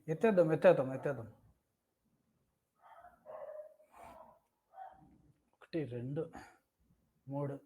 ఎత్తేద్దాం ఎత్తేద్దాం ఎత్తేద్దాం 1 2 3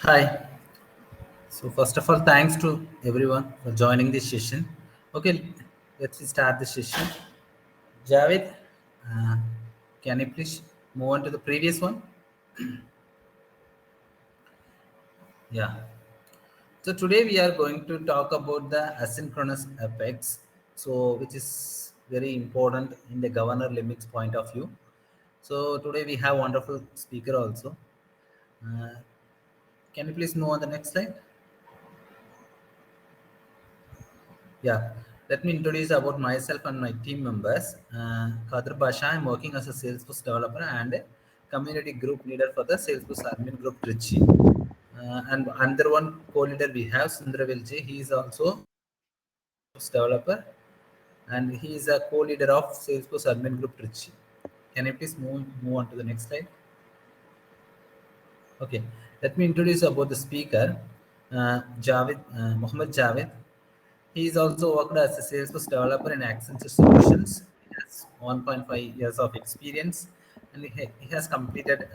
Hi. So first of all, thanks to everyone for joining this session. Okay, let's start the session. Javed, uh, can you please move on to the previous one? Yeah. So today we are going to talk about the asynchronous apex. So which is very important in the governor limits point of view. So today we have wonderful speaker also. Uh, can you please move on the next slide? Yeah, let me introduce about myself and my team members. Kadir Basha, I'm working as a Salesforce developer and a community group leader for the Salesforce admin group Trichy. And another one co-leader we have Sundra Vilji. He is also Salesforce developer and he is a co-leader of Salesforce admin group Trichy. Can you please move on to the next slide? Okay, let me introduce about the speaker, Javed, Mohammed Javed. He is also worked as a Salesforce developer in Accenture Solutions. He has 1.5 years of experience and he has completed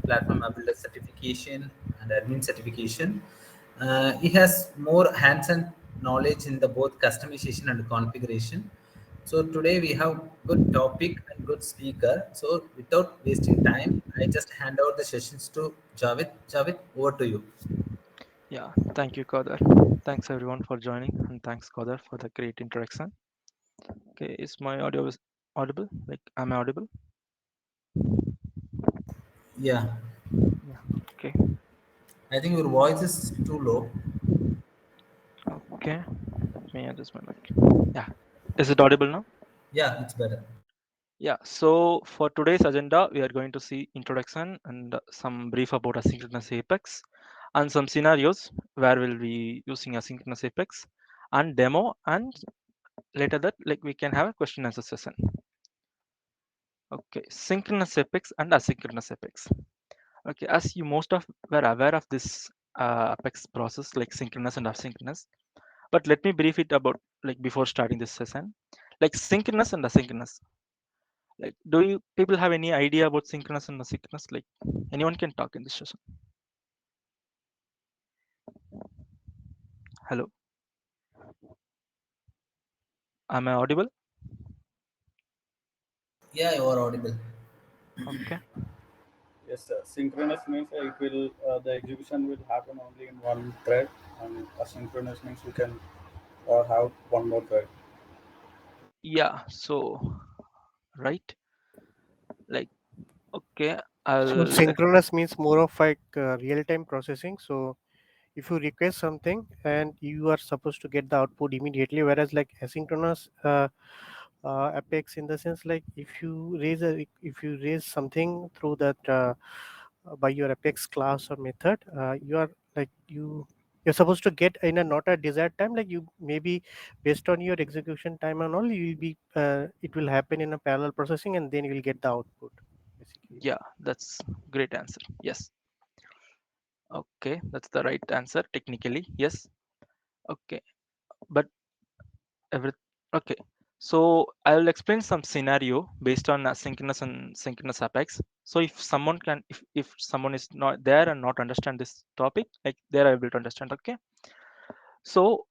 platform builder certification and admin certification. He has more hands-on knowledge in the both customization and configuration. So today we have good topic and good speaker. So without wasting time, I just hand out the sessions to Javed. Javed, over to you. Yeah, thank you, Kader. Thanks everyone for joining, and thanks Kader for the great introduction. Okay, is my audio audible? Like, am I audible? Yeah, Yeah. Okay. I think your voice is too low. Okay. Let me adjust my mic. Yeah. Is it audible now? Yeah, it's better. Yeah. So for today's agenda, we are going to see introduction and some brief about asynchronous Apex, and some scenarios where we'll be using asynchronous Apex, and demo, and later that like we can have a question answer session. Okay, synchronous Apex and asynchronous Apex. Okay, as you most of were aware of this Apex process like synchronous and asynchronous, but let me brief it about like before starting this session. Like synchronous and asynchronous. Like, do you people have any idea about synchronous and asynchronous? Like, anyone can talk in this session. Hello, am I audible? Yeah, you are audible. Okay. Yes, sir. Synchronous means it will the execution will happen only in one thread, and asynchronous means you can have one more thread. Yeah. So right. Like, okay. So synchronous means more of like real-time processing. So if you request something and you are supposed to get the output immediately, whereas like asynchronous Apex in the sense like if you raise something through that by your Apex class or method, you are like you're supposed to get in a not a desired time. Like you maybe based on your execution time and all, you will be it will happen in a parallel processing, and then you will get the output basically. yeah, that's great answer. Yes. Okay, that's the right answer technically. Yes. Okay, but every okay. So I'll explain some scenario based on asynchronous and synchronous Apex. So if someone can, if someone is not there and not understand this topic, like they're able to understand. Okay. So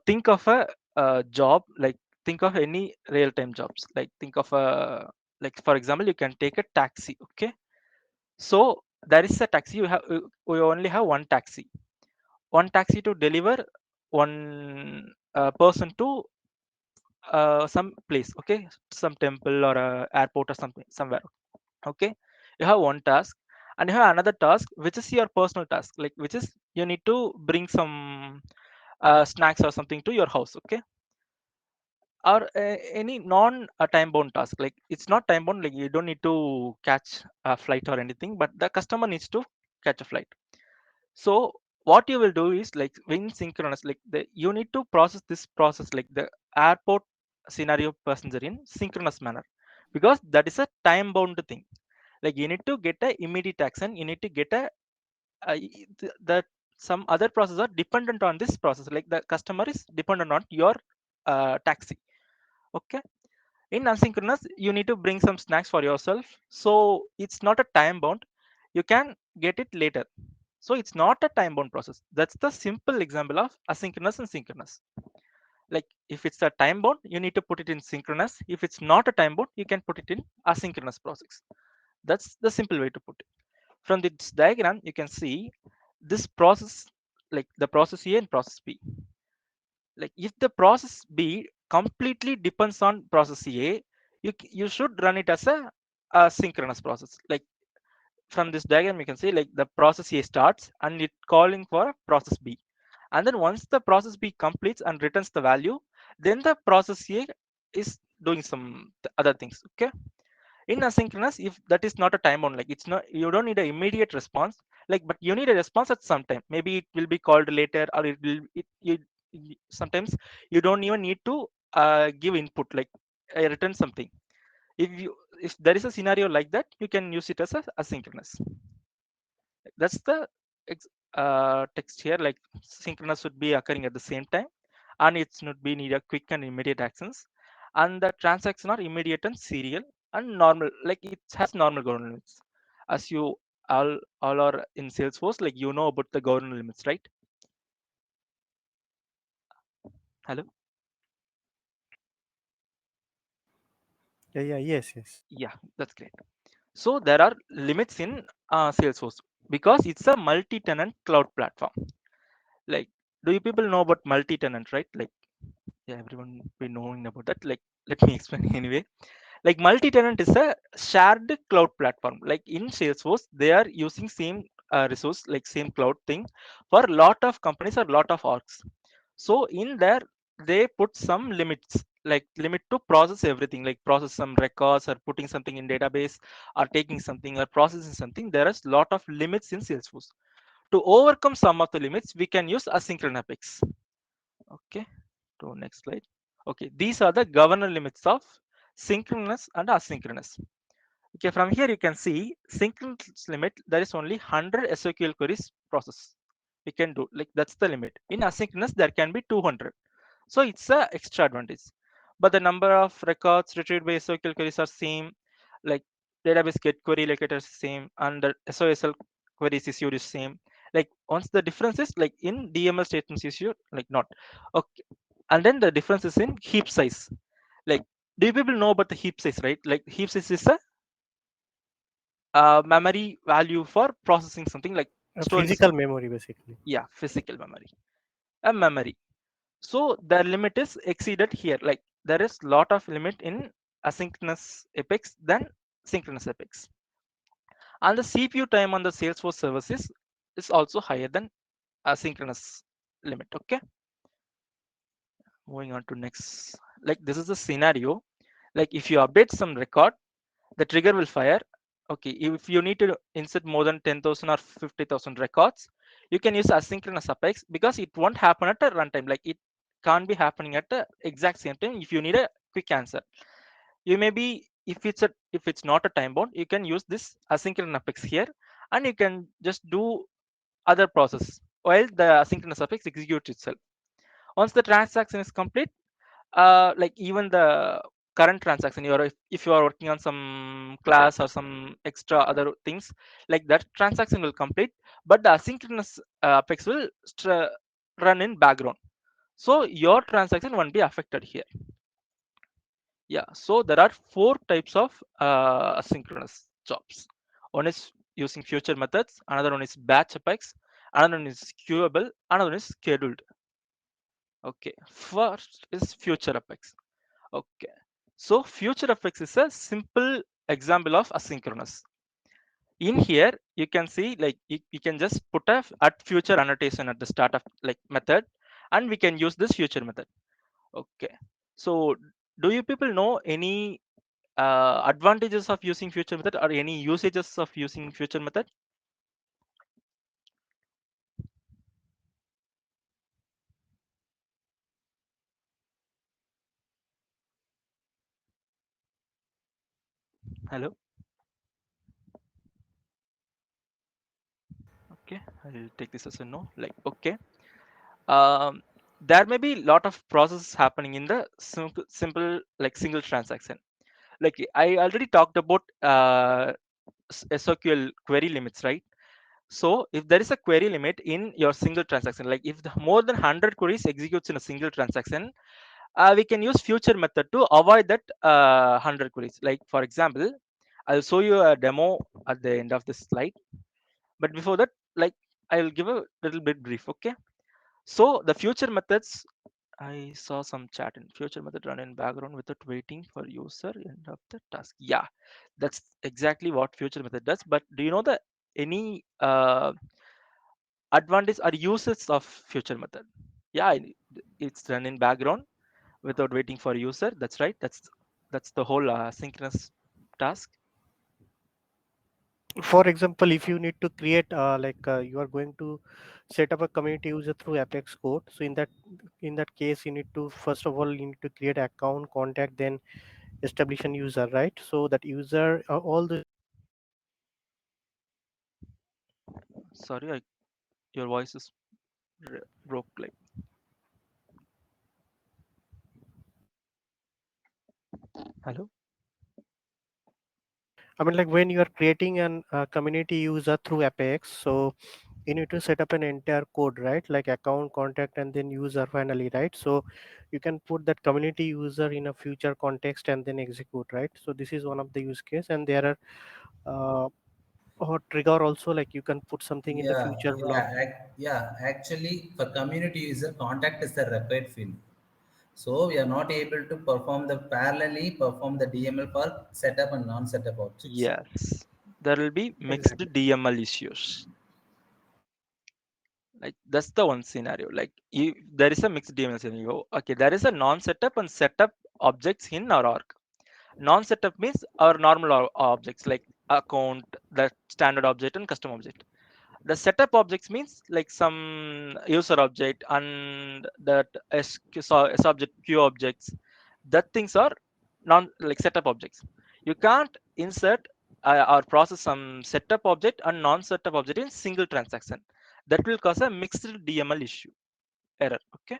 think of a job, like think of any real-time jobs. Like think of a like for example, you can take a taxi. Okay. So there is a taxi. We only have one taxi to deliver one person to some place. Okay, some temple or a airport or something somewhere. Okay, you have one task and you have another task which is your personal task, like which is you need to bring some snacks or something to your house. Okay, or any non time bound task, like it's not time bound, like you don't need to catch a flight or anything, but the customer needs to catch a flight. So what you will do is like when synchronous, like you need to process this process like the airport scenario passenger in synchronous manner, because that is a time bound thing. Like you need to get a immediate action, you need to get a that some other process are dependent on this process, like the customer is dependent on your taxi. Okay, in asynchronous you need to bring some snacks for yourself, so it's not a time bound, you can get it later. So it's not a time bound process. That's the simple example of asynchronous and synchronous. Like if it's a time bound, you need to put it in synchronous. If it's not a time bound, you can put it in asynchronous process. That's the simple way to put it. From this diagram, you can see this process, like the process A and process B. Like if the process B completely depends on process A, you should run it as a synchronous process. Like from this diagram, you can see like the process A starts and it calling for process B. And then once the process B completes and returns the value, then the process A is doing some other things. Okay. In asynchronous, if that is not a time bound, like it's not, you don't need an immediate response, like, but you need a response at some time. Maybe it will be called later, or it will sometimes you don't even need to give input, like return something. If there is a scenario like that, you can use it as a asynchronous. That's the text here. Like synchronous should be occurring at the same time, and it should be need a quick and immediate actions, and the transaction are immediate and serial and normal, like it has normal governance limits. As you all are in Salesforce, like you know about the governance limits, right? Hello. Yeah, yes, yes. Yeah, that's great. So there are limits in Salesforce because it's a multi-tenant cloud platform. Like, do you people know about multi-tenant, right? Like, yeah, everyone be knowing about that. Like, let me explain anyway. Like multi-tenant is a shared cloud platform. Like in Salesforce, they are using same resource, like same cloud thing, for a lot of companies or lot of orgs. So in there, they put some limits, like limit to process everything, like process some records or putting something in database or taking something or processing something. There is lot of limits in Salesforce. To overcome some of the limits, we can use asynchronous Apex. Okay, to next slide. Okay, these are the governor limits of synchronous and asynchronous. Okay, from here you can see synchronous limit, there is only 100 SQL queries process we can do, like that's the limit. In asynchronous there can be 200, so it's a extra advantage. But the number of records retrieved by SQL queries are same, like database get query locator is same, and the SOSL queries issued is same. Like once the difference is like in DML statements issued, like not. Okay, and then the difference is in heap size. Like, do you people know about the heap size, right? Like heap size is a memory value for processing something, like A storing physical something. memory, basically. Yeah, physical memory, a memory. So the limit is exceeded here. Like there is lot of limit in asynchronous Apex than synchronous Apex, and the CPU time on the Salesforce services is also higher than asynchronous limit. Okay, moving on to next. Like this is a scenario. Like if you update some record, the trigger will fire. Okay, if you need to insert more than 10,000 or 50,000 records, you can use asynchronous Apex because it won't happen at a runtime. Like it can't be happening at the exact same time. If you need a quick answer, you may be, if it's not a time bound, you can use this asynchronous Apex here, and you can just do other process while the asynchronous Apex executes itself. Once the transaction is complete, like even the current transaction, if you are working on some class or some extra other things, like that transaction will complete, but the asynchronous Apex will run in background, so your transaction won't be affected here. Yeah, so there are four types of asynchronous jobs. One is using future methods, another one is batch Apex, another one is queuable, another one is scheduled. Okay, first is future Apex. Okay, so future Apex is a simple example of asynchronous. In here, you can see like you can just put a at future annotation at the start of like method, and we can use this future method. Okay, so do you people know any advantages of using future method or any usages of using future method? Hello. Okay, I'll take this as a no. Like okay, um, there may be a lot of processes happening in the simple like single transaction. Like I already talked about SQL query limits, right? So if there is a query limit in your single transaction, like if more than 100 queries executes in a single transaction, we can use future method to avoid that 100 queries. Like for example, I'll show you a demo at the end of this slide, but before that, like I will give a little bit brief. Okay, so the future methods, I saw some chat in future method run in background without waiting for user end of the task. Yeah, that's exactly what future method does. But do you know the any advantage or uses of future method? Yeah, it's run in background without waiting for user. That's right. That's the whole synchronous task. For example, if you need to create you are going to set up a community user through Apex code, so in that case you need to, first of all, you need to create account, contact, then establish a user, right? So that user, all the Sorry, your voice is broke. Like hello. I mean, like when you are creating an community user through Apex, so you need to set up an entire code, right? Like account, contact, and then user finally, right? So you can put that community user in a future context and then execute, right? So this is one of the use case, and there are or trigger also, like you can put something in the future block. Actually, for community user, contact is the required field. So we are not able to perform the DML for setup and non-setup objects. Yes, there will be mixed Exactly. DML issues. Like that's the one scenario. Like if there is a mixed DML scenario, okay, there is a non-setup and setup objects in our org. Non-setup means our normal objects like account, the standard object and custom object. The setup objects means like some user object and that subject queue objects. That things are non like setup objects. You can't insert or process some setup object and non-setup object in single transaction. That will cause a mixed DML issue error. Okay.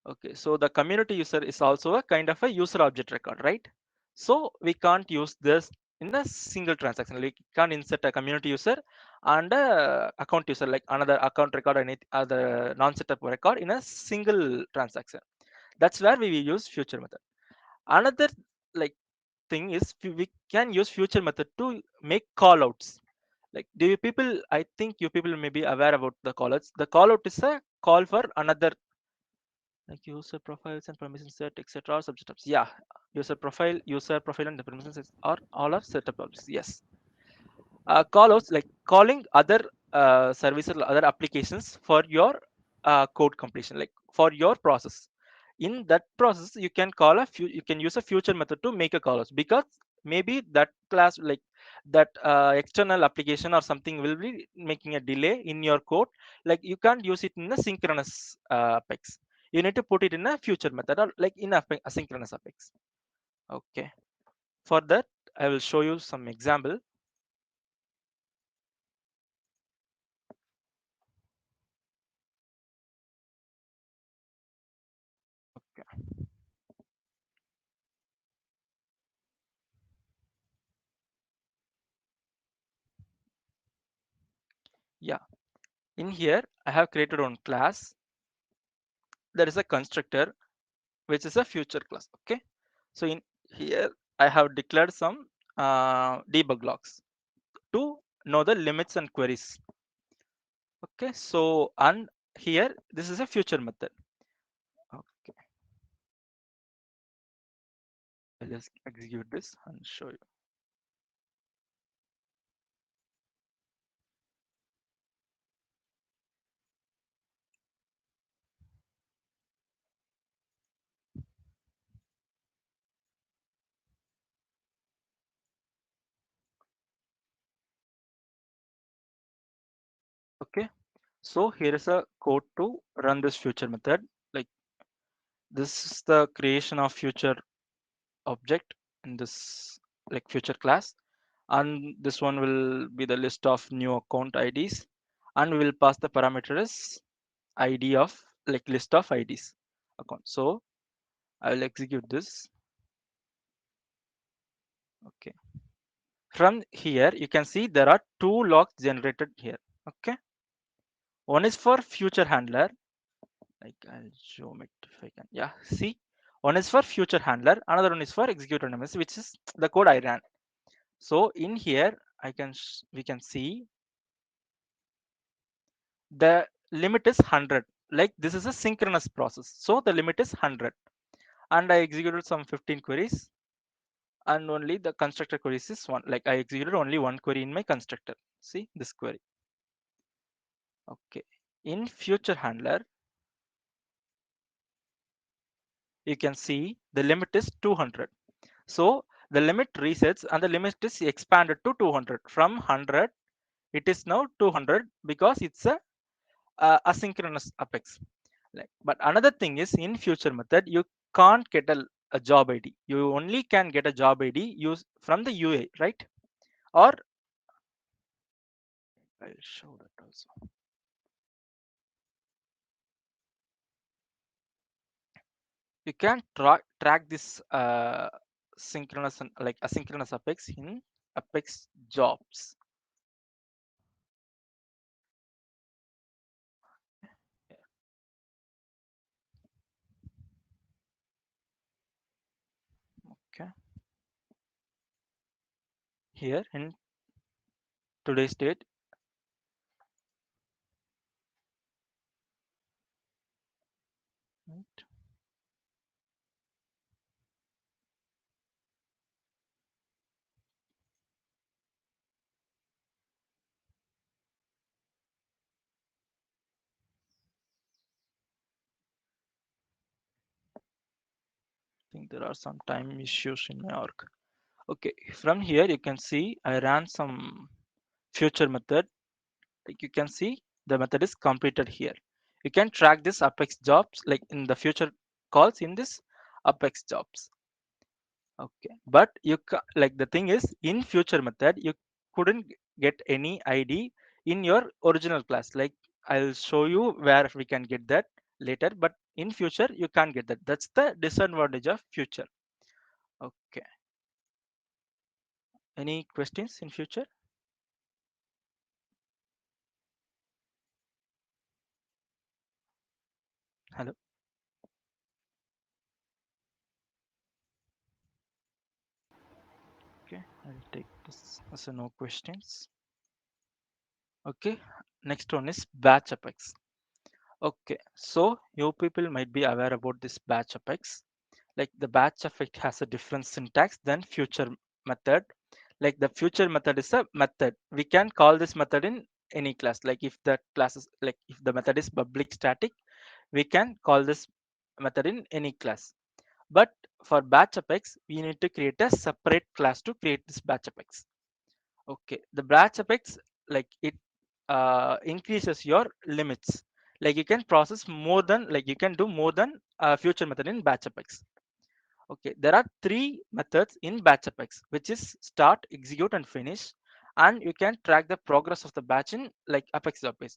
Okay, so the community user is also a kind of a user object record, right? So we can't use this in a single transaction. Like you can't insert a community user and a account user, like another account record or any other non-setup record in a single transaction. That's where we will use future method. Another like thing is we can use future method to make callouts. Like do you people? I think you people may be aware about the callouts. The callout is a call for another like user profiles and permission set etc subject types. Yeah, user profile and the permissions are all are setup objects. Yes, callouts like calling other services or other applications for your code completion, like for your process. In that process you can call you can use a future method to make a callouts, because maybe that class like that external application or something will be making a delay in your code. Like you can't use it in a synchronous apex. You need to put it in a future method or like in a asynchronous apex. Okay, for that I will show you some example. Okay. Yeah, in here I have created one class. There is a constructor which is a future class. Okay, so in here I have declared some debug logs to know the limits and queries. Okay, so and here this is a future method. Okay, I'll just execute this and show you. Okay, so here is a code to run this future method. Like this is the creation of future object in this like future class, and this one will be the list of new account IDs, and we will pass the parameter as ID of like list of IDs account. So I will execute this. Okay, from here you can see there are two logs generated here. Okay, one is for future handler, like I'll zoom it if I can. Yeah, see, one is for future handler, another one is for execute anonymous, which is the code I ran. So in here we can see the limit is 100. Like this is a synchronous process, so the limit is 100, and I executed some 15 queries, and only the constructor queries is one. Like I executed only one query in my constructor. See this query. Okay, in future handler you can see the limit is 200. So the limit resets and the limit is expanded to 200. From 100 it is now 200 because it's a asynchronous apex. Like, but another thing is in future method you can't get a job id. You only can get a job id use from the ua, right? Or I'll show that also. You can track this synchronous like asynchronous apex in apex jobs. Okay, here in today's date, right? I think there are some time issues in my org. Okay, from here you can see I ran some future method. Like you can see the method is completed here. You can track this apex jobs like in the future calls in this apex jobs. Okay, but like the thing is in future method you couldn't get any id in your original class. Like I'll show you where we can get that later, but in future you can't get that. That's the disadvantage of future. Okay, any questions in future? Hello. Okay, I'll take this as a no questions. Okay, next one is batch apex. Okay, so you people might be aware about this batch apex. Like the batch effect has a different syntax than future method. Like the future method is a method. We can call this method in any class. Like if the class is like if the method is public static, we can call this method in any class. But for batch apex, we need to create a separate class to create this batch apex. Okay, the batch apex like it increases your limits. Like you can process more than like you can do more than future method in batch apex. Okay, there are three methods in batch apex, which is start, execute, and finish. And you can track the progress of the batch in like apex apex.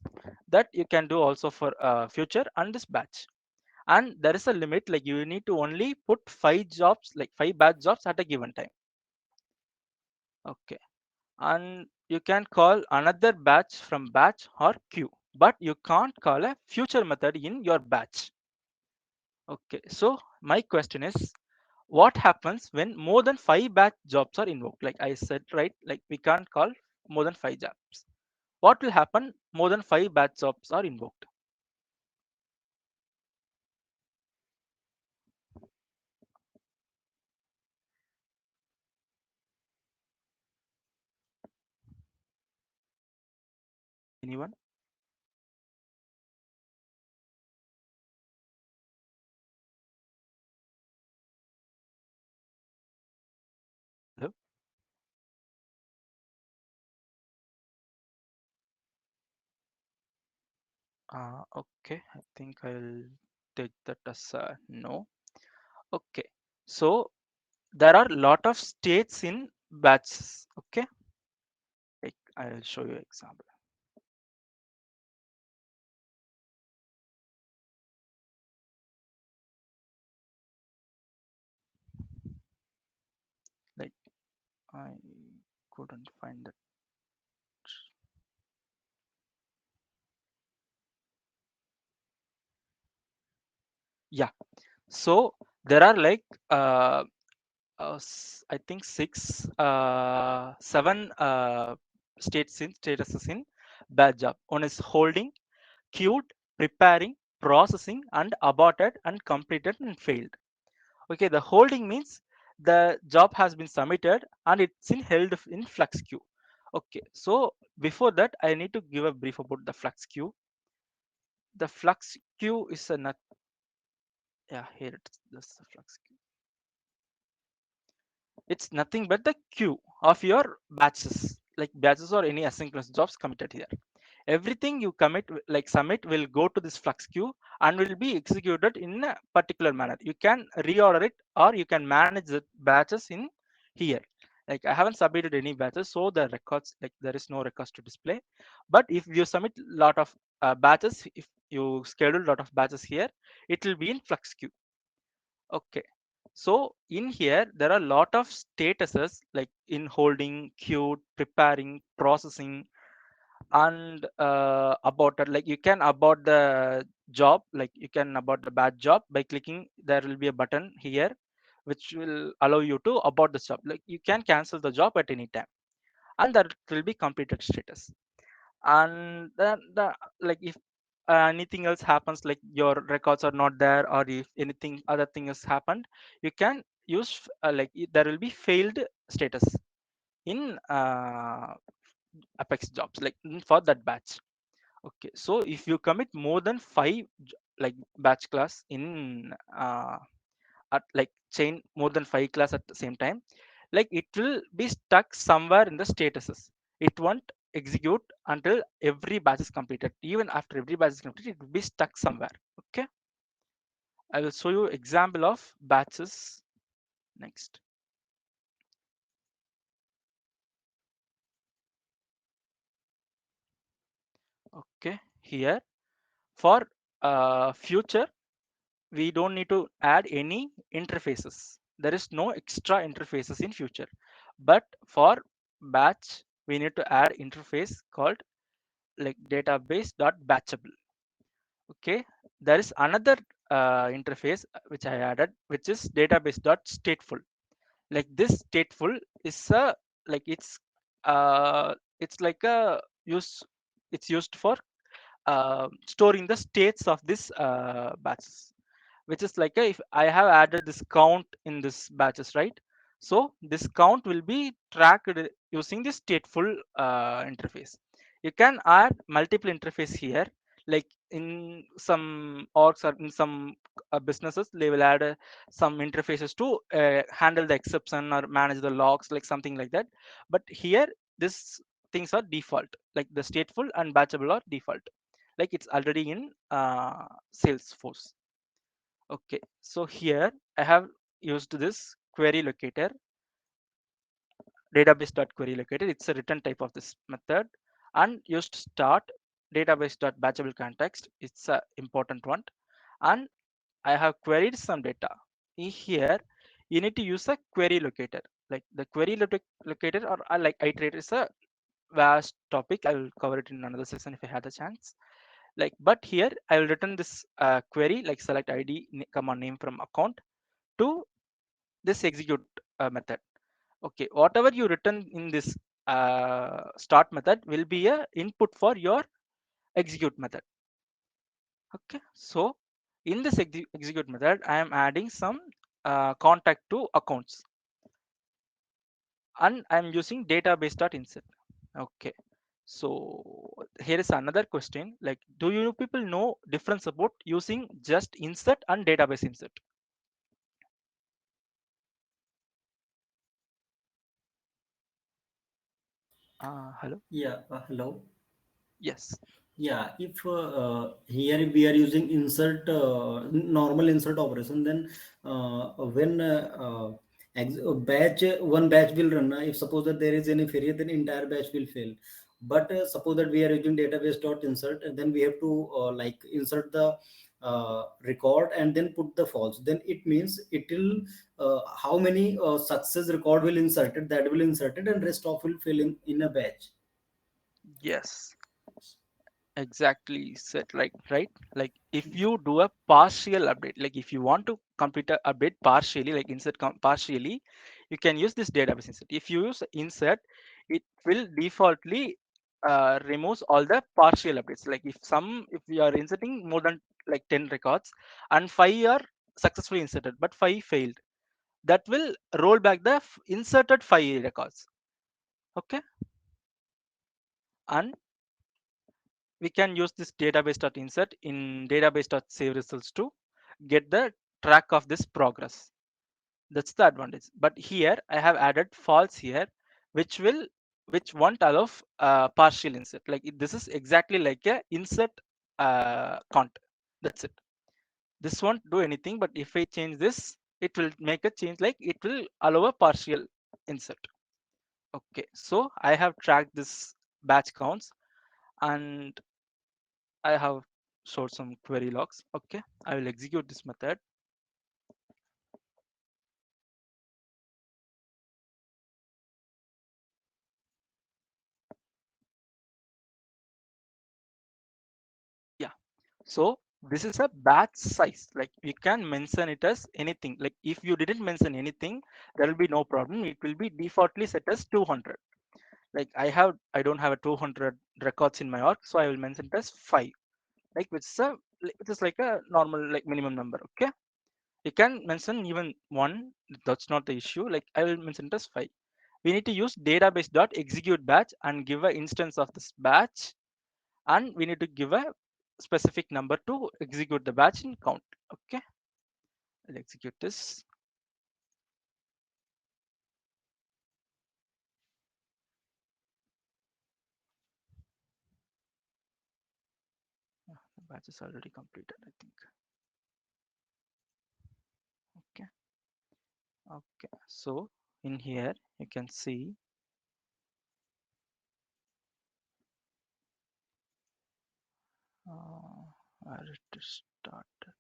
That you can do also for future and this batch. And there is a limit, like you need to only put 5 jobs, like 5 batch jobs at a given time. Okay, and you can call another batch from batch or queue, but you can't call a future method in your batch. Okay, so my question is, what happens when more than 5 batch jobs are invoked? Like I said, right? Like we can't call more than 5 jobs. What will happen more than 5 batch jobs are invoked? Anyone? Hello? Okay, I think I'll take that as a no. Okay, so there are a lot of states in batches. Okay, like I'll show you example. Like I couldn't find that. Yeah, so there are like I think six, seven statuses in batch job. One is holding, queued, preparing, processing, and aborted, and completed and failed. Okay, the holding means the job has been submitted and it's in held in flux queue. Okay, so before that, I need to give a brief about the flux queue. The flux queue is a yeah, here it's this flux queue. It's nothing but the queue of your batches, like batches or any asynchronous jobs committed here. Everything you commit, like submit, will go to this flux queue and will be executed in a particular manner. You can reorder it or you can manage the batches in here. Like I haven't submitted any batches, so the records, like there is no records to display. But if you submit lot of batches, if you schedule lot of batches here, it will be in flux queue. Okay, so in here there are a lot of statuses, like in holding, queued, preparing, processing, and aborted. Like you can abort the job, like you can abort the batch job by clicking. There will be a button here which will allow you to abort the job. Like you can cancel the job at any time, and that will be completed status. And then the, like if anything else happens, like your records are not there, or if anything other thing has happened, you can use there will be failed status in Apex jobs, like for that batch. Okay, so if you commit more than five like batch class in at like chain more than five class at the same time, like it will be stuck somewhere in the statuses. It won't execute until every batch is completed. Even after every batch is completed, it will be stuck somewhere. Okay, I will show you example of batches next. Okay, here for future, we don't need to add any interfaces. There is no extra interfaces in future, but for batch we need to add interface called like database.batchable. Okay, there is another interface which I added, which is database.stateful. Like this stateful is a like it's like a use, it's used for storing the states of this batches, which is like if I have added this count in this batches, right? So this count will be tracked using this stateful interface. You can add multiple interface here, like in some orgs or in some businesses, they will add some interfaces to handle the exception or manage the logs, like something like that. But here, this things are default, like the stateful and batchable are default, like it's already in Salesforce. Okay, so here I have used this query locator, database.query locator. It's a return type of this method, and used start database.batchable context. It's a important one, and I have queried some data. Here, you need to use a query locator. Like the query locator or like iterator is a vast topic. I will cover it in another session if I had a chance. Like, but here I will return this query, like select id command name from account to this execute method. Okay, whatever you return in this start method will be a input for your execute method. Okay, so in this execute method, I am adding some contact to accounts, and I'm using database.insert. Okay, so here is another question, like do you people know difference about using just insert and database insert? Hello. Yeah, hello. Yes. Yeah, if here we are using insert, normal insert operation, then when batch one batch will run, if suppose that there is any failure, then entire batch will fail. But suppose that we are using database dot insert, and then we have to like insert the record and then put the false, then it means it will how many success record will inserted, that will inserted, and rest of will fill in a batch. Yes, exactly said, like, right? Like if you do a partial update, like if you want to complete a update partially, like insert partially, you can use this database insert. If you use insert, it will defaultly removes all the partial updates. Like if we are inserting more than like 10 records and 5 are successfully inserted but 5 failed, that will roll back the inserted 5 records. Okay, and we can use this database.insert in database.save results to get the track of this progress. That's the advantage. But here I have added false here, which won't allow partial insert. Like this is exactly like a insert count. That's it. This won't do anything, but if I change this, it will make a change, like it will allow a partial insert. Okay, so I have tracked this batch counts and I have showed some query logs. Okay, I will execute this method. Yeah, so this is a batch size. Like you can mention it as anything. Like if you didn't mention anything, there will be no problem. It will be defaultly set as 200. Like I don't have a 200 records in my org, so I will mention it as 5. Like which is like a normal like minimum number. Okay, you can mention even 1. That's not the issue. Like I will mention it as 5. We need to use database.execute batch and give an instance of this batch, and we need to give a specific number to execute the batch in count. Okay, I'll execute this. The batch is already completed, I think. Okay, so in here you can see where it started.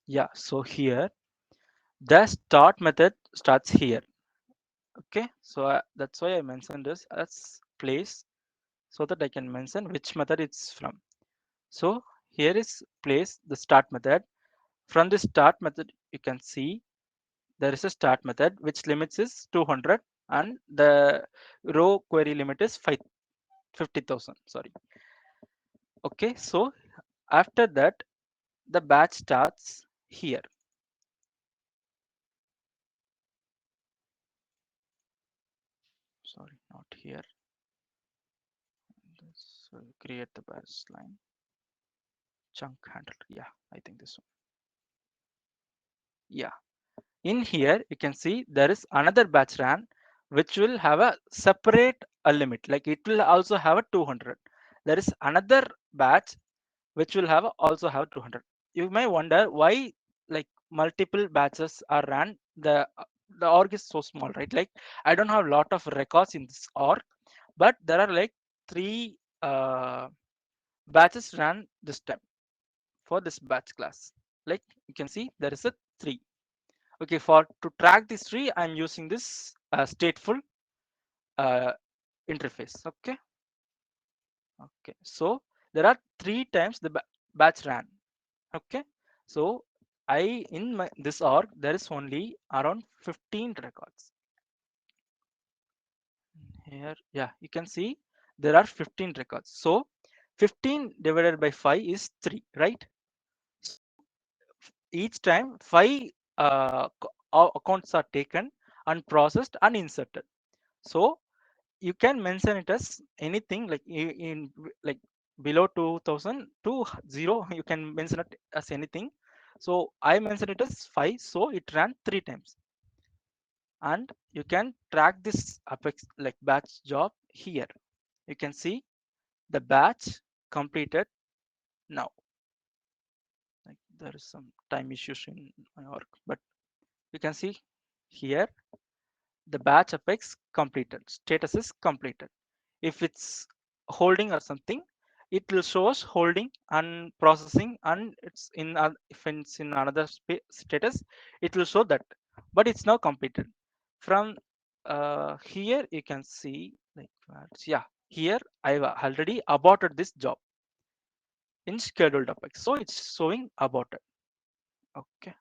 Yeah, so here the start method starts here. Okay, so that's why I mentioned this as place, so that I can mention which method it's from. So here is place the start method. From the start method you can see there is a start method which limits is 200 and the row query limit is 50,000. Sorry. Okay, so after that the batch starts here. Sorry, not here. This will create the batch line. Chunk handler. Yeah, I think this one. Yeah, in here you can see there is another batch ran which will have a separate limit, like it will also have a 200. There is another batch which will have also have 200. You may wonder why like multiple batches are ran. The org is so small, right? Like I don't have a lot of records in this org, but there are like 3 batches ran this time for this batch class. Like you can see there is a 3. Okay, for to track this tree I'm using this stateful interface. Okay, so there are 3 times the batch ran. Okay, so I in my this org there is only around 15 records here. Yeah, you can see there are 15 records. So 15 divided by 5 is 3, right? Each time 5 accounts are taken and processed and inserted. So you can mention it as anything, like in like below 2000 to 0 you can mention it as anything. So I mentioned it as 5, so it ran 3 times. And you can track this Apex like batch job here. You can see the batch completed now. Like there is some time issues in my work, but you can see here the batch apex completed, status is completed. If it's holding or something, it will show us holding and processing, and it's in if it's in another status, it will show that, but it's now completed. From here you can see like yeah, here I've already aborted this job in scheduled apex, so it's showing aborted. Okay,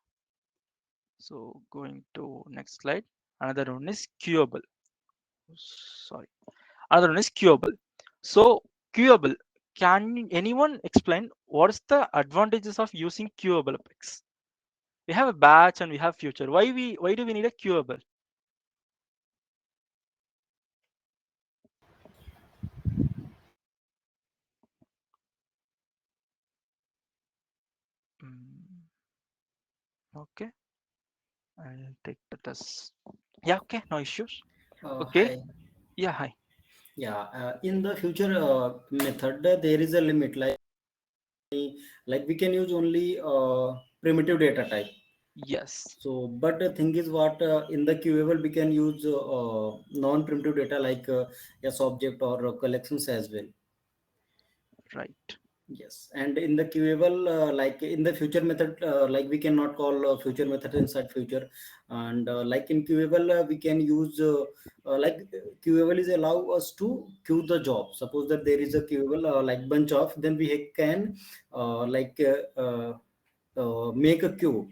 so going to next slide. Another one is queuable. Sorry, another one is queuable. So queuable, can anyone explain what is the advantages of using queuable apex? We have a batch and we have future. Why do we need a queuable? Okay, I'll take that as yeah. Okay, no issues. Okay, Hi. yeah, hi. Yeah, in the future method, there is a limit. Like we can use only primitive data type. Yes, So, but the thing is, what in the queuable we can use non-primitive data like yes object or collections as well. right. Yes, and in the queuable, like in the future method, like we cannot call future method inside future, and like in queuable, we can use queuable is allow us to queue the job. Suppose that there is a queuable like bunch of, then we can make a queue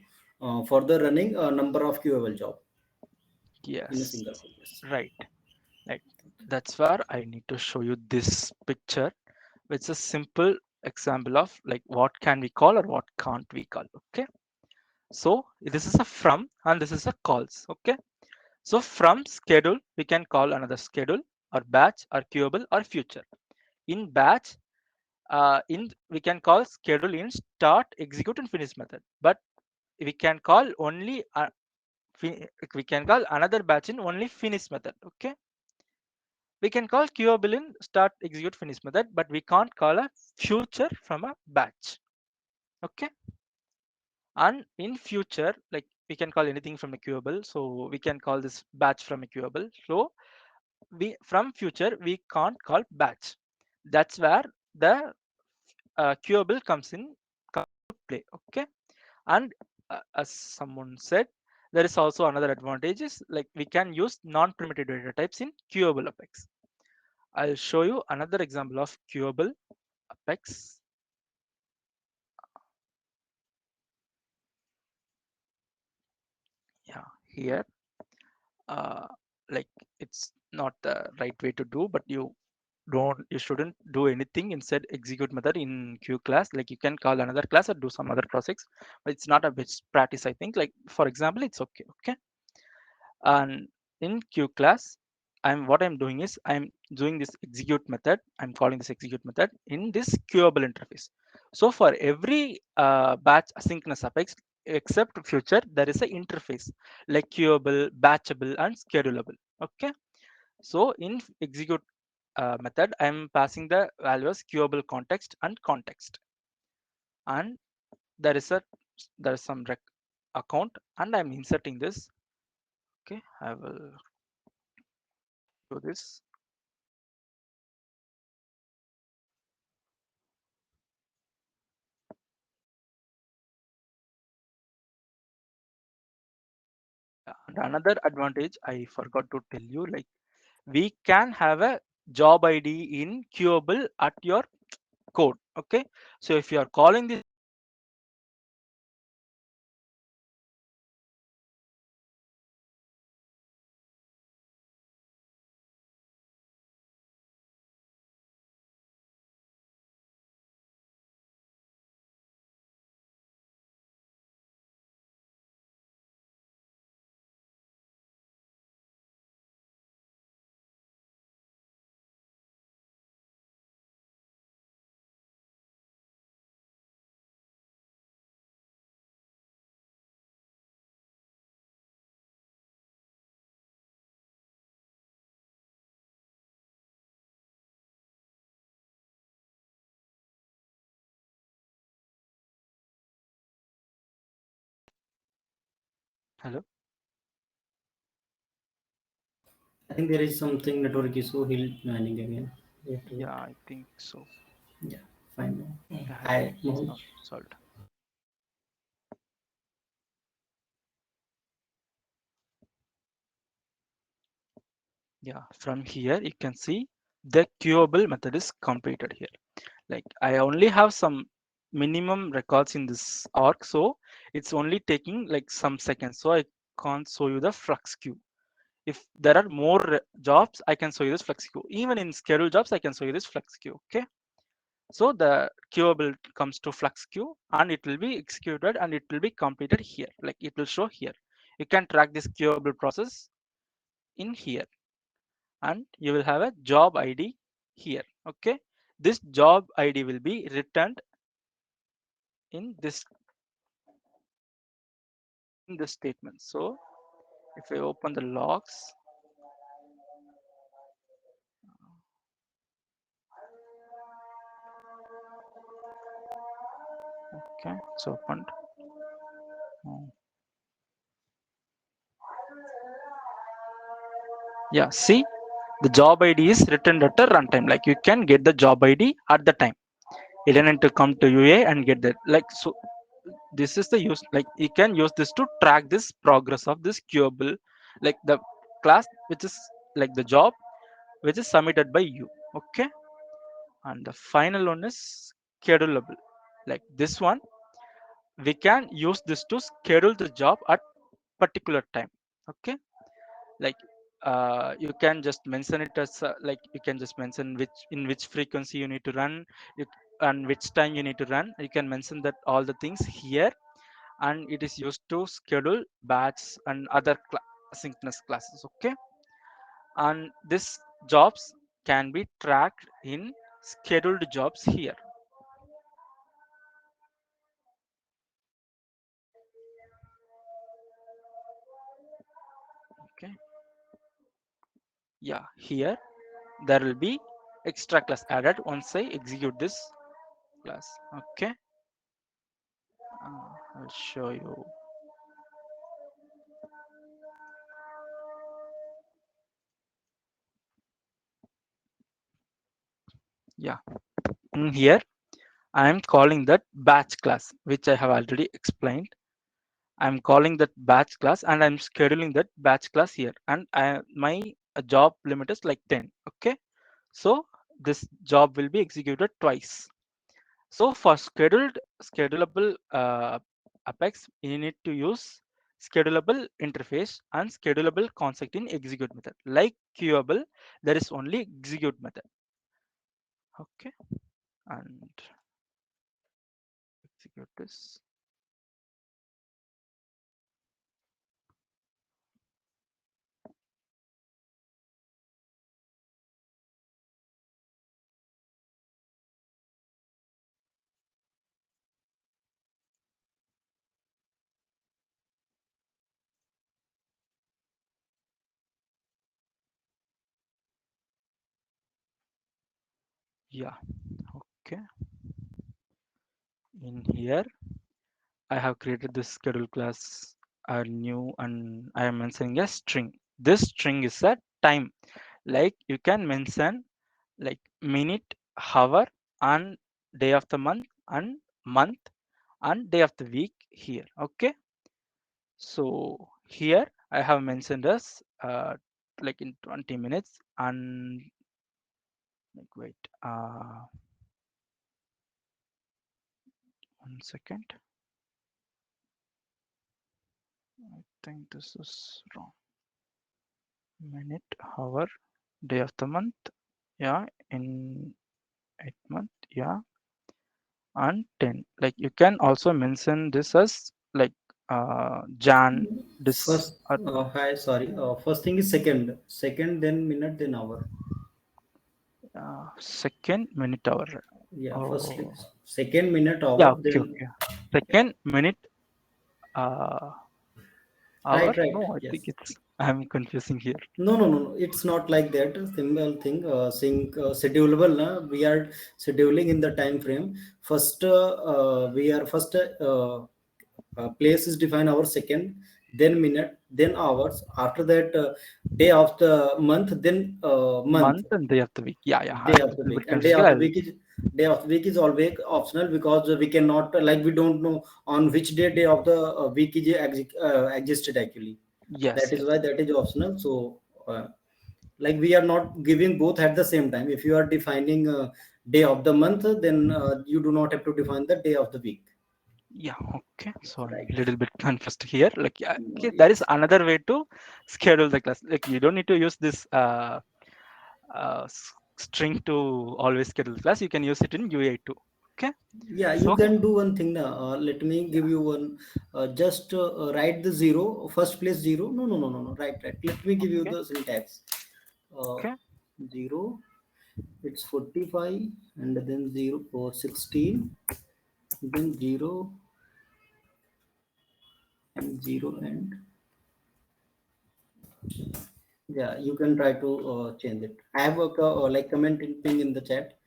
for the running number of queuable job in a Yes, single code. Yes. right. Right. That's where I need to show you this picture, which is a simple example of like what can we call or what can't we call. Okay. So this is a from and this is a calls. Okay. So from schedule, we can call another schedule or batch or queuable or future. In batch, in we can call schedule in start, execute, and finish method. But we can call only we can call another batch in only finish method. Okay. We can call queuable in start, execute, finish method, but we can't call a future from a batch. Okay. And in future, like we can call anything from a queuable. So we can call this batch from a queuable. So we from future we can't call batch. That's where the queuable comes to play. Okay. And as someone said, there is also another advantage is like we can use non-primitive data types in queuable apex. I'll show you another example of queuable apex. Yeah, here like it's not the right way to do, but you shouldn't do anything inside execute method in Q class. Like you can call another class or do some other projects, but it's not a best practice. I think like for example it's okay. Okay. And in Q class, I'm doing is I'm doing this execute method. I'm calling this execute method in this queuable interface. So for every batch asynchronous apex except future, there is an interface like queuable, batchable, and schedulable. Okay. So in execute method, I'm passing the values queuable context and context, and there is some account, and I'm inserting this. Okay, I will do this. And another advantage I forgot to tell you, like we can have a job ID in queuable at your code. Okay, so if you are calling this Hello. I think there is something network issue. He'll joining again. Yeah, I think so. Yeah, fine. Yeah, I Hi, think it's Mohan. not solved. Yeah, from here you can see the queuable method is completed here. Like I only have some minimum records in this arc, so it's only taking like some seconds. So I can't show you the flux queue. If there are more jobs, I can show you this flux queue. Even in scheduled jobs, I can show you this flux queue. Okay. So the queuable comes to flux queue and it will be executed and it will be completed here. Like it will show here. You can track this queuable process in here and you will have a job ID here. Okay. This job ID will be returned in this statement. So if I open the logs, okay, it's opened. Yeah, see, the job ID is returned at a runtime. Like you can get the job ID at the time. You don't need to come to UA and get that. Like so, this is the use. Like you can use this to track this progress of this queuable, like the class which is like the job which is submitted by you. Okay, and the final one is schedulable. Like this one, we can use this to schedule the job at particular time. Okay, like you can just mention it as like you can just mention which frequency you need to run it and which time you need to run. You can mention that all the things here, and it is used to schedule batch and other synchronous classes. Okay, and this jobs can be tracked in scheduled jobs here. Okay, yeah, here there will be extra class added once I execute this class. Okay, I'll show you. Yeah, in here I am calling that batch class, which I have already explained. I'm calling that batch class and I'm scheduling that batch class here, and my job limit is like 10. Okay, so this job will be executed twice. So for schedulable Apex, you need to use schedulable interface and schedulable concept in execute method. Like queuable, there is only execute method. Okay, and execute this. Yeah, okay. In here, I have created this schedule class new, and I am mentioning a string. This string is a time. Like you can mention like minute, hour, and day of the month, and month, and day of the week here. Okay. So here I have mentioned as like in 20 minutes and like wait 1 second. I think this is wrong. Minute, hour, day of the month. Yeah, in 8 month. Yeah, and 10. Like you can also mention this as like Jan. This First, hi, sorry. First thing is second, then minute, then hour. second, minute, hour. Yeah, firstly, Oh, second, minute, yeah. hour, Okay, then okay. Second, minute, uh, hour. right, No, I think yes. it's I'm confusing here. No. It's not like that. Simple thing. Schedulable. We are scheduling in the time frame. First, we are first place is define our second, then minute, then hours. After that, day of the month, then month, Month and day of the week. Yeah, day a of the little week, bit and day confusing. of the week is always optional, because we cannot, like, we don't know on which day of the week is existed actually. Yes, That is yes. why that is optional. So like, we are not giving both at the same time. If you are defining day of the month, then you do not have to define the day of the week. Yeah, okay. So I'm Right. a little bit confused here. Like, yeah, okay, that is Yes. another way to schedule the class. Like, you don't need to use this string to always schedule the class. You can use it in UA too. Okay. Yeah, you So can do one thing now. Let me yeah, give you one. Just write the zero, first place zero. No, no, no, no, no. Right. Let me give you okay, the syntax. Uh, okay, Zero, it's 45, and then 0 or 16, then 0 and 0, and yeah, you can try to change it. I have a like comment thing in the chat.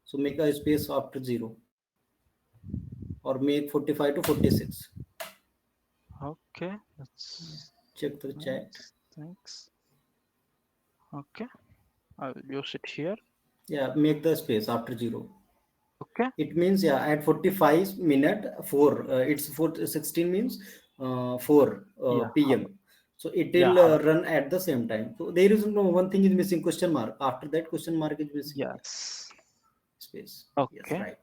So make a space after 0, or make 45 to 46. okay. That's Check the chat. nice. Thanks. Okay, I'll use it here. Yeah, make the space after 0. Okay. It means, yeah, at 45 minute 4, it's 16 means 4 Yeah. p.m. So it Yeah. will run at the same time. So there is no one thing is missing, question mark. After that question mark is missing. Yeah, Yes. space. Yes, Okay. right.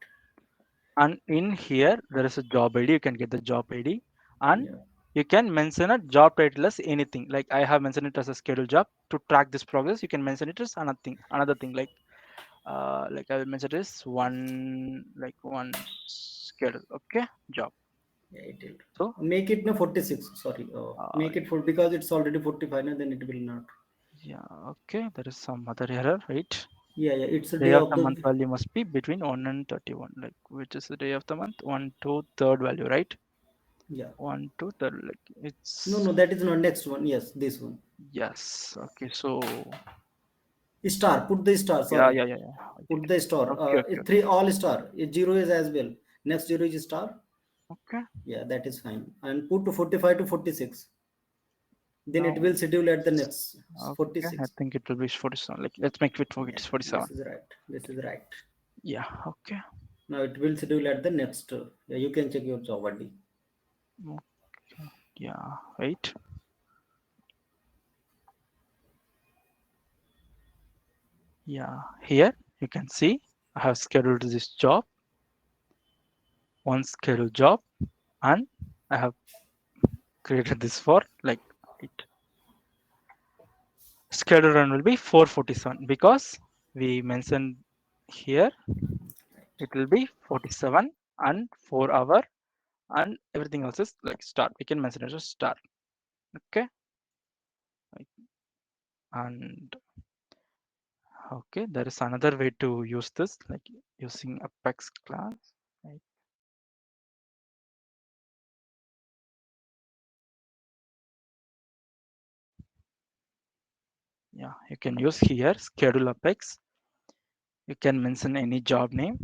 And in here there is a job ID. You can get the job ID, and Yeah, you can mention a job title as anything. Like I have mentioned it as a scheduled job. To track this progress, you can mention it as another thing. Like I will mention it as one schedule. Okay, job. yeah, it will. So Make it no 46. Sorry, uh, make it full, because it's already 45, and then it will not. yeah, okay. There is some other error, right? Yeah, it's a Day day of of the month the. value must be between 1 and 31. Like which is the day of the month? 1 to third value, right? Yeah. 1 to third. Like No, it's no, that is not next one. Yes, this one. yes. Okay, so Star. Put the star. yeah, Sorry. yeah, yeah, yeah. I get Put it. the star. Okay, okay, Three all star. Zero is as well. Next zero is star. okay. Yeah, that is fine. And put to 45 to 46. Then it Now, will schedule at the next okay. I 46. think it will be 47. Like let's make it for Yeah, it's 47. this is right. This is right. Yeah. Okay. Now it will schedule at the next. Yeah, you can check your job ID. Okay. Yeah. Right. Yeah. Here you can see I have scheduled this job, one scheduled job, and I have created this for like it. Schedule run will be 447 because we mentioned here it will be 47 and 4 hour and everything else is like start. We can mention it as start. Okay. And okay, there is another way to use this, like using Apex class. Right? Yeah, you can use here schedule Apex. You can mention any job name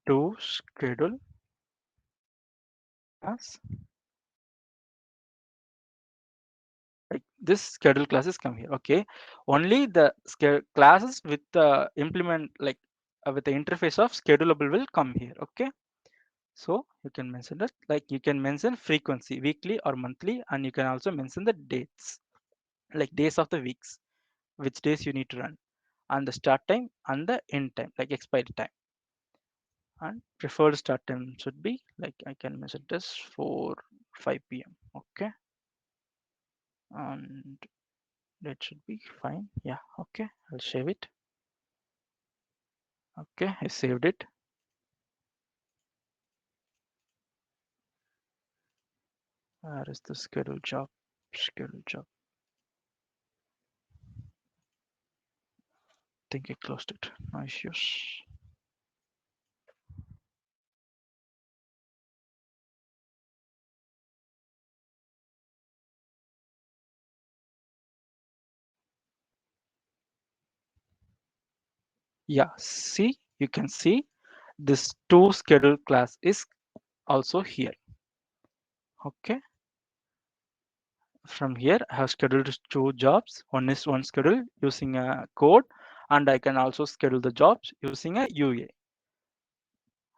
to schedule as like this schedule classes come here. Okay, only the classes with the implement like with the interface of schedulable will come here. Okay, so you can mention that, like you can mention frequency, weekly or monthly, and you can also mention the dates, like days of the weeks, which days you need to run, and the start time and the end time, like expiry time. And preferred start time should be like I can mention this for 5 p.m. Okay, and that should be fine. Yeah, okay, I'll save it. Okay, I saved it. Where is the schedule job? Schedule job. I think I closed it. No issues. Yeah, see, you can see this to schedule class is also here. Okay, from here I have scheduled two jobs. One is one schedule using a code, and I can also schedule the jobs using a UA.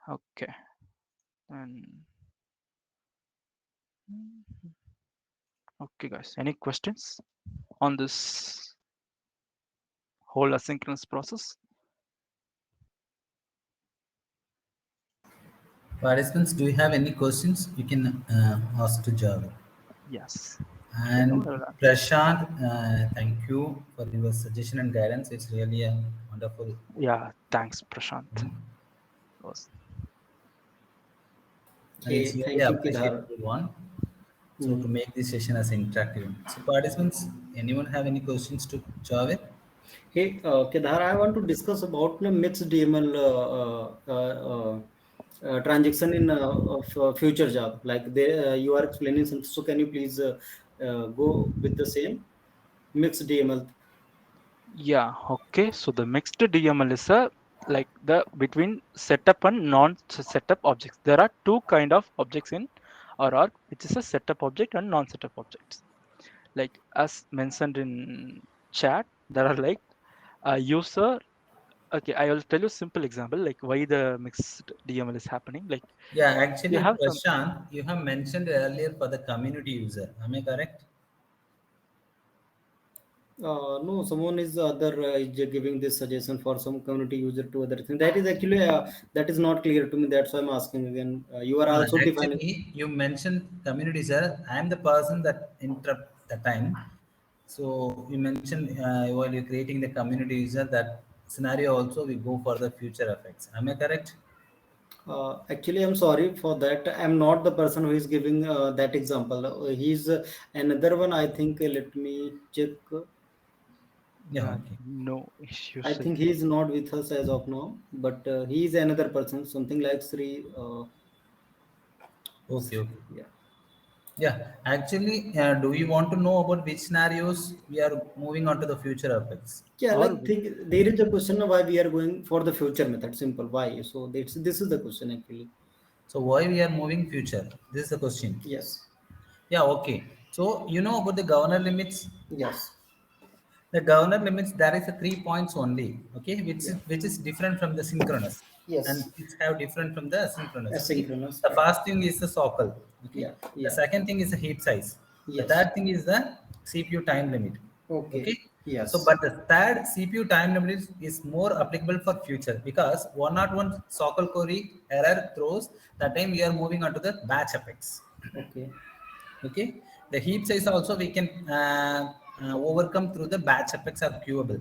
Okay. And okay, guys, any questions on this whole asynchronous process? Participants, do you have any questions? You can ask to Java. Yes. If you know, And I will answer. Prashant, thank you for your suggestion and guidance. It's really a wonderful. Yeah, thanks, Prashant. Was- And it's Okay, really thank you, Kedar. appreciable one. So Hmm. to make this session as interactive. So participants, anyone have any questions to Javed? Hey, Kedar, I want to discuss about the mixed DML transaction in future job. Like you are explaining something. So can you please go with the same mixed DML? Yeah, okay. So the mixed DML is a like the between setup and non-setup objects. There are two kind of objects in RR, which is a setup object and non-setup objects. Like as mentioned in chat, there are like a user. Okay, I will tell you simple example like why the mixed DML is happening. Like Yeah, you actually, have some. Prashant, you have mentioned earlier for the community user. Am I correct? No, someone is other is giving this suggestion for some community user to other thing. That is actually that is not clear to me. That's why I'm asking again. You are also defining. Actually, you mentioned community user. I am the person that interrupt the time. So you mentioned while you're creating the community user, that scenario also we go for the future effects. Am I correct? Actually, I'm sorry for that. I'm not the person who is giving that example. He's another one. I think. Let me check. Yeah. Yeah, Okay. no issues. I think he is not with us as of now, but he is another person. Something like Sri. Okay. Okay. Yeah. Yeah. Actually, do you want to know about which scenarios we are moving on to the future effects? Yeah, Or like think there is a question of why we are going for the future method. Simple. Why? So this is the question actually. So why we are moving future? This is the question. Yes. Yeah. Okay. So you know about the governor limits. Yes. The governor limits there is a 3 points only, okay, Yeah. which is different from the synchronous, and Yes. it's have different from the asynchronous. Okay, Asynchronous. the Yeah. first thing is the socle. Okay, Yeah. the Yeah. second thing is the heap size. The Yes. third thing is the CPU time limit. Okay. Okay, so Yes. but the third CPU time limit is more applicable for future because 101 socle query error throws that time we are moving on to the batch apex. Okay. Okay, the heap size also we can overcome through the batch apex or queuable,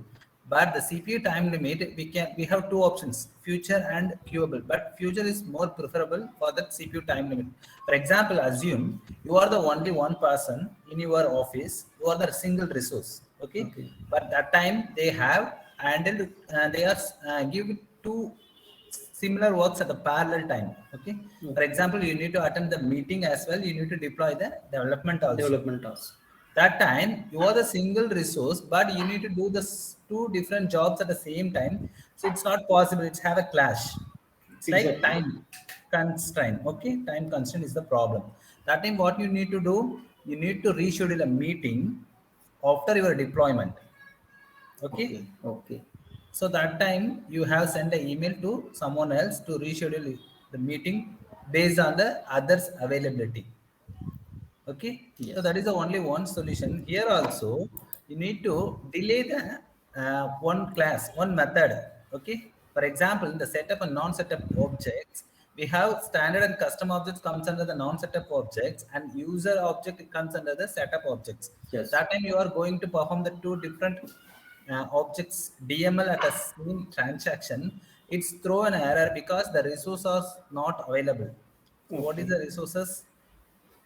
but the CPU time limit we have two options, future and queuable, but future is more preferable for that CPU time limit. For example, assume you are the only one person in your office, you are the single resource. Okay, Okay. but that time they have handled they are give two similar works at the parallel time. Okay, for Okay. example, you need to attend the meeting as well, you need to deploy the development also. Development task. That time you are the single resource, but you need to do this two different jobs at the same time, so it's not possible, it's have a clash. It's like Exactly. time constraint. Okay, time constraint is the problem. That time what you need to do, you need to reschedule a meeting after your deployment. Okay, Okay. Okay. so that time you have sent an email to someone else to reschedule the meeting based on the others availability. Okay, so Yes. that is the only one solution. Here also, you need to delay the one class, one method. Okay, for example, in the setup and non-setup objects, we have standard and custom objects comes under the non-setup objects, and user object comes under the setup objects. Yes. That time you are going to perform the two different objects DML at a same transaction. It's throw an error because the resource is not available. So what is Okay. the resources?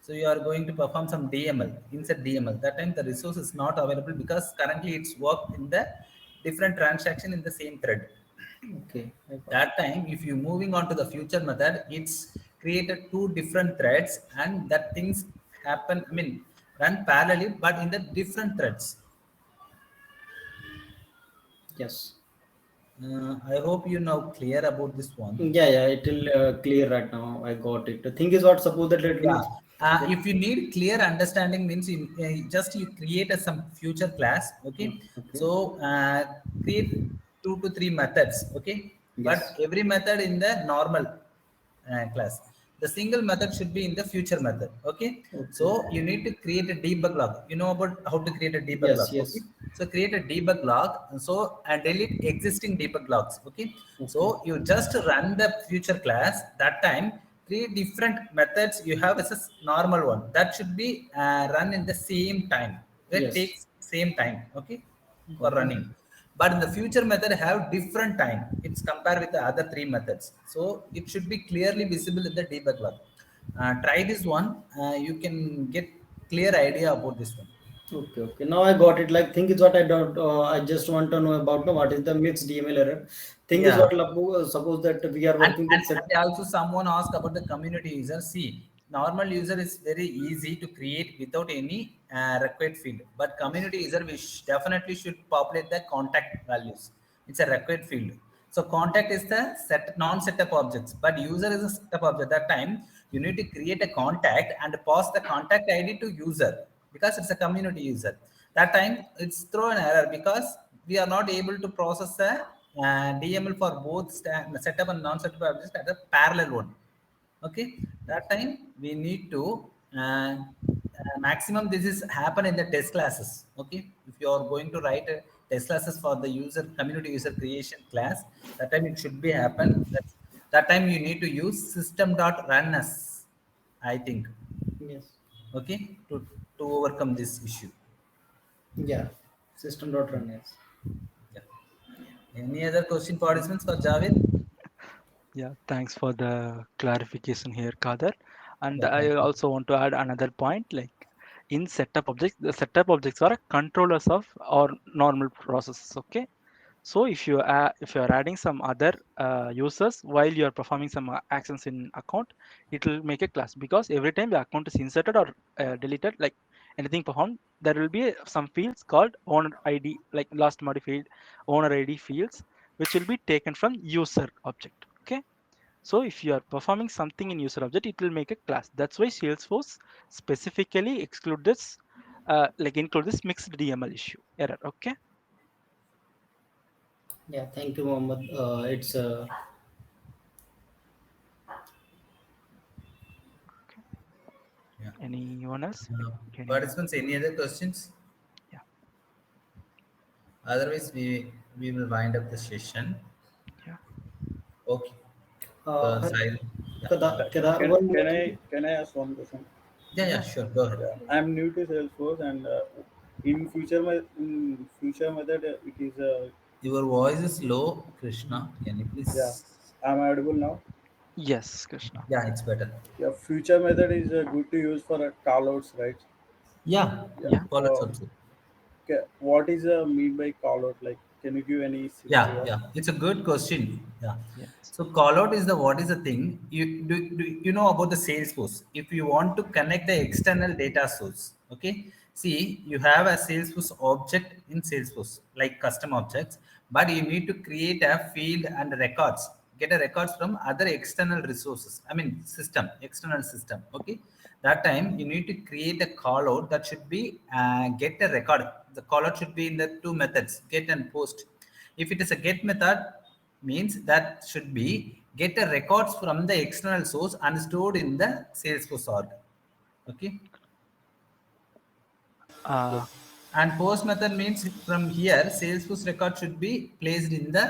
So you are going to perform some DML, insert DML. That time the resource is not available because currently it's worked in the different transaction in the same thread. Okay. I got it. That time, if you moving on to the future method, it's created two different threads and that things happen, I mean, run parallelly, but in the different threads. Yes. I hope you now clear about this one. Yeah. Yeah. It will clear right now. I got it. The thing is, what suppose that let me Yeah. If you need clear understanding means you create some future class. Okay, Okay. so create 2 to 3 methods. Okay, but Yes. every method in the normal class, the single method should be in the future method. Okay, so Okay. you need to create a debug log. You know about how to create a debug Yes, log. yes. Okay, so create a debug log, so and delete existing debug logs. Okay, so Okay. you just run the future class. That time 3 different methods you have as a normal one that should be run in the same time. It Yes. takes same time. Okay, for Got it. running, but in the future method have different time. It's compared with the other 3 methods, so it should be clearly visible in the debug log. Try this one. You can get clear idea about this one. Okay, okay. Now I got it. Like, think is what I don't. I just want to know about what is the mixed DML error. Think is Yeah. what suppose that we are and, working and, with set. and also someone asked about the community user. See, normal user is very easy to create without any required field, but community user we definitely should populate the contact values. It's a required field. So contact is the set non-setup objects, but user is a setup object. That time you need to create a contact and pass the contact ID to user, because it's a community user. That time it's throw an error because we are not able to process the DML for both setup and non-setup objects at a parallel one. Okay, that time we need to maximum this is happen in the test classes. Okay, if you are going to write a test classes for the user community user creation class, that time it should be happen. That time you need to use system.run as, I think. Yes. Okay, to overcome this issue. Yeah. System dot run. Yes. Yeah. Any other question participants for Javed? Yeah, thanks for the clarification here, Kader. And Yeah, thank I you. also want to add another point, like in setup objects, the setup objects are controllers of our normal processes. Okay, so if you are adding some other users while you are performing some actions in account, it will make a class, because every time the account is inserted or deleted, like anything performed, there will be some fields called owner ID, like last modified owner ID fields, which will be taken from user object. Okay, so if you are performing something in user object, it will make a class. That's why Salesforce specifically exclude this, like include this mixed DML issue error. Okay. Yeah. Thank you, Mohammed. It's Yeah. Anyone else? Uh, Any? Participants, any other questions? Yeah. Otherwise, we will wind up the session. Yeah. Okay. uh, Silent. Yeah. Kada, Kada, one more thing. Can I ask one question? Yeah. Yeah. Sure. Go ahead. Yeah, I'm new to Salesforce, and in future method it is Your voice is low, Krishna. Can you yeah. please? I'm audible now. Yes, Krishna. Yeah, it's better. Yeah, future method is good to use for callouts, right? Yeah. Yeah. Yeah. Call it also. Okay. What is mean by callout? Like, can you give any Yeah, scenario? yeah, it's a good question. Yeah. Yes. So call out is the what is the thing you know about the Salesforce. If you want to connect the external data source, okay. See, you have a Salesforce object in Salesforce like custom objects, but you need to create a field and records. Get a records from other external resources. I mean system, external system. Okay. That time you need to create a call out that should be get a record. The call out should be in the 2 methods, get and post. If it is a get method, means that should be get a records from the external source and stored in the Salesforce org. Okay. Uh, And post method means from here, Salesforce record should be placed in the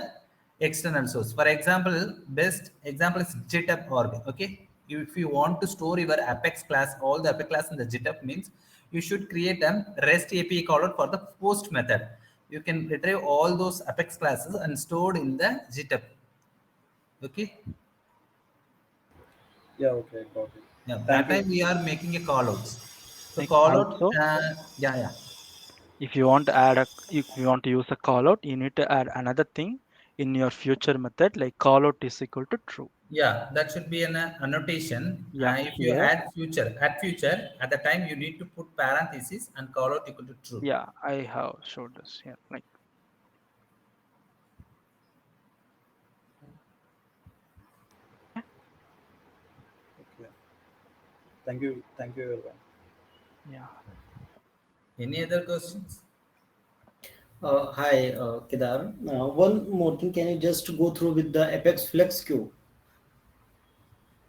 external source. For example, best example is GitHub org. Okay. If you want to store your Apex class, all the Apex class in the GitHub means you should create a REST API call for the post method. You can retrieve all those Apex classes and stored in the GitHub. Okay. Yeah. Okay. Got it. Yeah. That Thank you. time we are making a call outs. So like call out. also, Yeah. Yeah. if you want to if you want to use a callout, you need to add another thing in your future method, like callout is equal to true. Yeah, that should be an annotation. Yeah, If you here. add future, at the time you need to put parentheses and call out equal to true. Yeah, I have showed this here. Like, Okay. Thank you. Thank you, everyone. Yeah. Any other questions? Hi, Kedar. One more thing, can you just go through with the Apex Flex Queue?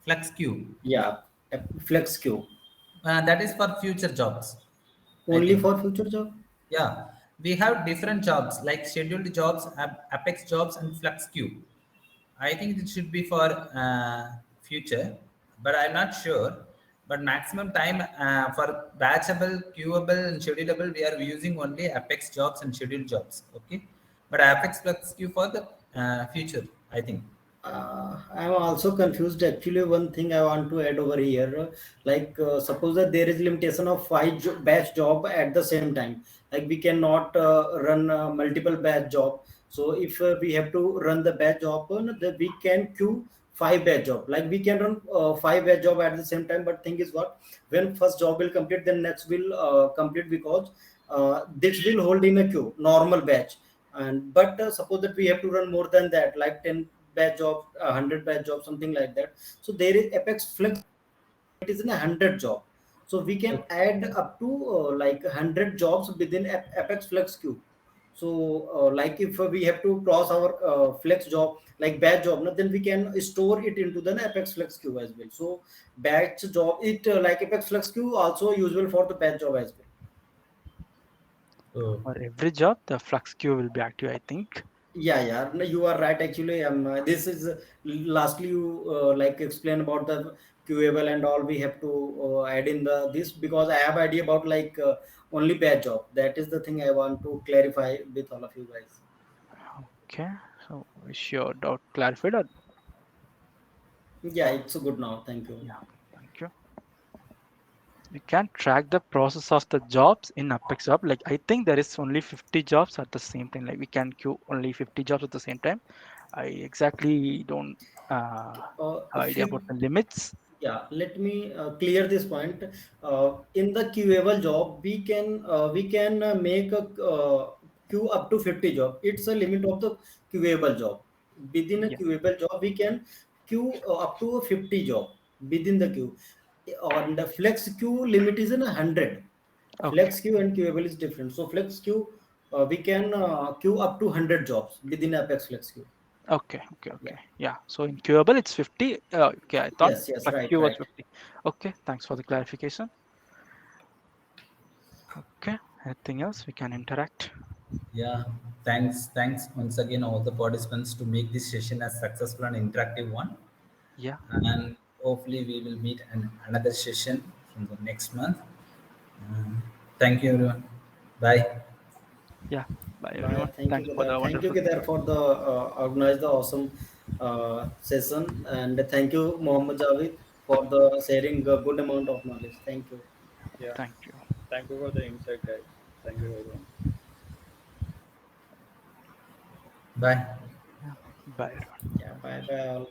Flex queue. Yeah, Flex Queue. That is for future jobs, I Only think. for future job? Yeah, we have different jobs like scheduled jobs, Apex jobs, and Flex queue. I think it should be for future, but I'm not sure. But maximum time for batchable, queuable, and schedulable, we are using only Apex jobs and scheduled jobs. Okay, but Apex Flex queue for the future, I think. I'm also confused. Actually, one thing I want to add over here, like suppose that there is limitation of batch job at the same time. Like we cannot run multiple batch job. So if we have to run the batch job, we can queue five batch job. Like we can run five batch job at the same time. But thing is what? When first job will complete, then next will complete, because this will hold in a queue normal batch. And but suppose that we have to run more than that, like 10 batch job, 100 batch job, something like that. So there is Apex Flex, it is in a 100 job. So we can add up to like 100 jobs within Apex Flex queue. So like if we have to cross our flex job like batch job, then we can store it into the Apex Flex queue as well. So batch job, it like Apex Flex queue also usable for the batch job as well. Oh, For every job, the Flux queue will be active, I think. Yeah, no, you are right. Actually, this is lastly you like explain about the QAble and all. We have to add in the this, because I have idea about like only batch job. That is the thing I want to clarify with all of you guys. Okay. So is your doubt clarified? Or, Yeah, it's good now. Thank you. yeah. Thank you. We can track the process of the jobs in Apex job. Like I think there is only 50 jobs at the same time. Like we can queue only 50 jobs at the same time. I exactly don't have A idea about few. the limits. Yeah, let me clear this point. In the queuable job, we can make a queue up to 50 job. It's a limit of the queuable job. Within a Yeah. queuable job, we can queue up to 50 job within the queue. On the flex queue, limit is in 100. Okay. Flex queue and queuable is different. So flex queue, we can queue up to 100 jobs within Apex Flex queue. Okay. Okay. Yeah. Okay. Yeah. So in queuable it's 50. Okay. I thought Yes, Flux right, queue was right. 50. Okay. Thanks for the clarification. Okay. Anything else we can interact? yeah. Thanks once again all the participants to make this session as successful and interactive one. Yeah. And hopefully we will meet another session from the next month. Thank you everyone. Bye. Yeah. Bye Bye. everyone. Thank you, Thanks for Kedar. the Thank you, wonderful. Kedar, for the organize the awesome session, and thank you, Mohammed Javed, for the sharing a good amount of knowledge. Thank you. Yeah. Thank you. Thank you for the insight, guys. Thank you, everyone. Bye. Yeah. Bye everyone. Yeah. Bye, bye, all.